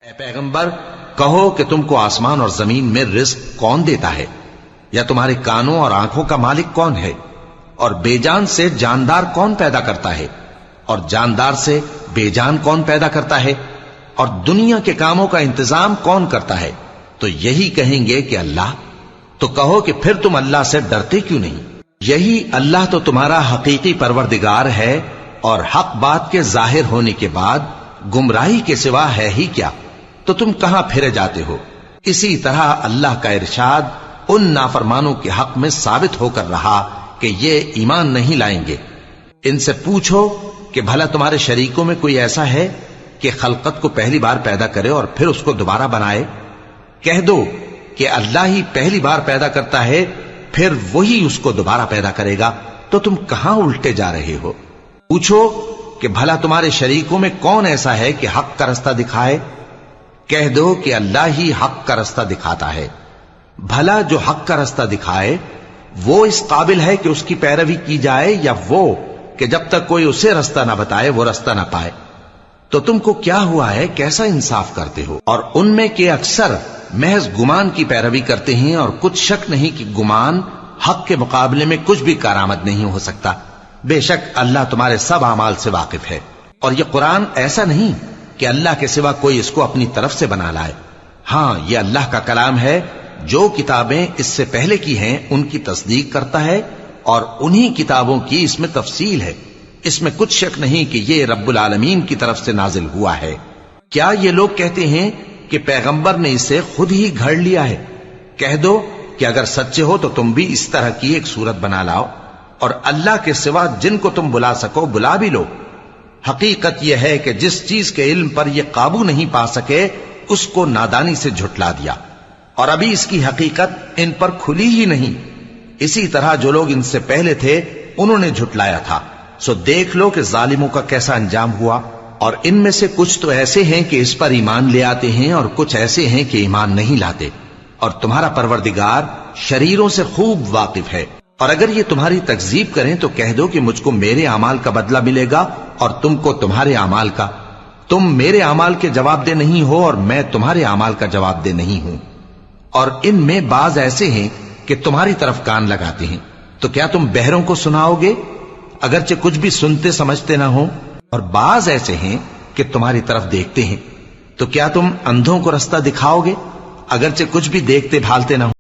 اے پیغمبر کہو کہ تم کو آسمان اور زمین میں رزق کون دیتا ہے، یا تمہارے کانوں اور آنکھوں کا مالک کون ہے، اور بے جان سے جاندار کون پیدا کرتا ہے، اور جاندار سے بے جان کون پیدا کرتا ہے، اور دنیا کے کاموں کا انتظام کون کرتا ہے؟ تو یہی کہیں گے کہ اللہ۔ تو کہو کہ پھر تم اللہ سے ڈرتے کیوں نہیں؟ یہی اللہ تو تمہارا حقیقی پروردگار ہے، اور حق بات کے ظاہر ہونے کے بعد گمراہی کے سوا ہے ہی کیا؟ تو تم کہاں پھرے جاتے ہو؟ اسی طرح اللہ کا ارشاد ان نافرمانوں کے حق میں ثابت ہو کر رہا کہ یہ ایمان نہیں لائیں گے۔ ان سے پوچھو کہ بھلا تمہارے شریکوں میں کوئی ایسا ہے کہ خلقت کو پہلی بار پیدا کرے اور پھر اس کو دوبارہ بنائے؟ کہہ دو کہ اللہ ہی پہلی بار پیدا کرتا ہے، پھر وہی اس کو دوبارہ پیدا کرے گا۔ تو تم کہاں الٹے جا رہے ہو؟ پوچھو کہ بھلا تمہارے شریکوں میں کون ایسا ہے کہ حق کا رستہ دکھائے؟ کہہ دو کہ اللہ ہی حق کا رستہ دکھاتا ہے۔ بھلا جو حق کا رستہ دکھائے وہ اس قابل ہے کہ اس کی پیروی کی جائے، یا وہ کہ جب تک کوئی اسے رستہ نہ بتائے وہ رستہ نہ پائے؟ تو تم کو کیا ہوا ہے، کیسا انصاف کرتے ہو؟ اور ان میں کے اکثر محض گمان کی پیروی کرتے ہیں، اور کچھ شک نہیں کہ گمان حق کے مقابلے میں کچھ بھی کارآمد نہیں ہو سکتا۔ بے شک اللہ تمہارے سب اعمال سے واقف ہے، اور یہ قرآن ایسا نہیں کہ اللہ کے سوا کوئی اس کو اپنی طرف سے بنا لائے۔ ہاں، یہ اللہ کا کلام ہے، جو کتابیں اس سے پہلے کی ہیں ان کی تصدیق کرتا ہے، اور انہی کتابوں کی اس میں تفصیل ہے۔ اس میں کچھ شک نہیں کہ یہ رب العالمین کی طرف سے نازل ہوا ہے۔ کیا یہ لوگ کہتے ہیں کہ پیغمبر نے اسے خود ہی گھڑ لیا ہے؟ کہہ دو کہ اگر سچے ہو تو تم بھی اس طرح کی ایک صورت بنا لاؤ، اور اللہ کے سوا جن کو تم بلا سکو بلا بھی لو۔ حقیقت یہ ہے کہ جس چیز کے علم پر یہ قابو نہیں پا سکے اس کو نادانی سے جھٹلا دیا، اور ابھی اس کی حقیقت ان پر کھلی ہی نہیں۔ اسی طرح جو لوگ ان سے پہلے تھے انہوں نے جھٹلایا تھا، سو دیکھ لو کہ ظالموں کا کیسا انجام ہوا۔ اور ان میں سے کچھ تو ایسے ہیں کہ اس پر ایمان لے آتے ہیں، اور کچھ ایسے ہیں کہ ایمان نہیں لاتے، اور تمہارا پروردگار شریروں سے خوب واقف ہے۔ اور اگر یہ تمہاری تکذیب کریں تو کہہ دو کہ مجھ کو میرے اعمال کا بدلہ ملے گا، اور تم کو تمہارے اعمال کا۔ تم میرے اعمال کے جواب دہ نہیں ہو، اور میں تمہارے اعمال کا جواب دہ نہیں ہوں۔ اور ان میں بعض ایسے ہیں کہ تمہاری طرف کان لگاتے ہیں، تو کیا تم بہروں کو سناؤ گے اگرچہ کچھ بھی سنتے سمجھتے نہ ہو؟ اور بعض ایسے ہیں کہ تمہاری طرف دیکھتے ہیں، تو کیا تم اندھوں کو رستہ دکھاؤ گے اگرچہ کچھ بھی دیکھتے بھالتے نہ ہو؟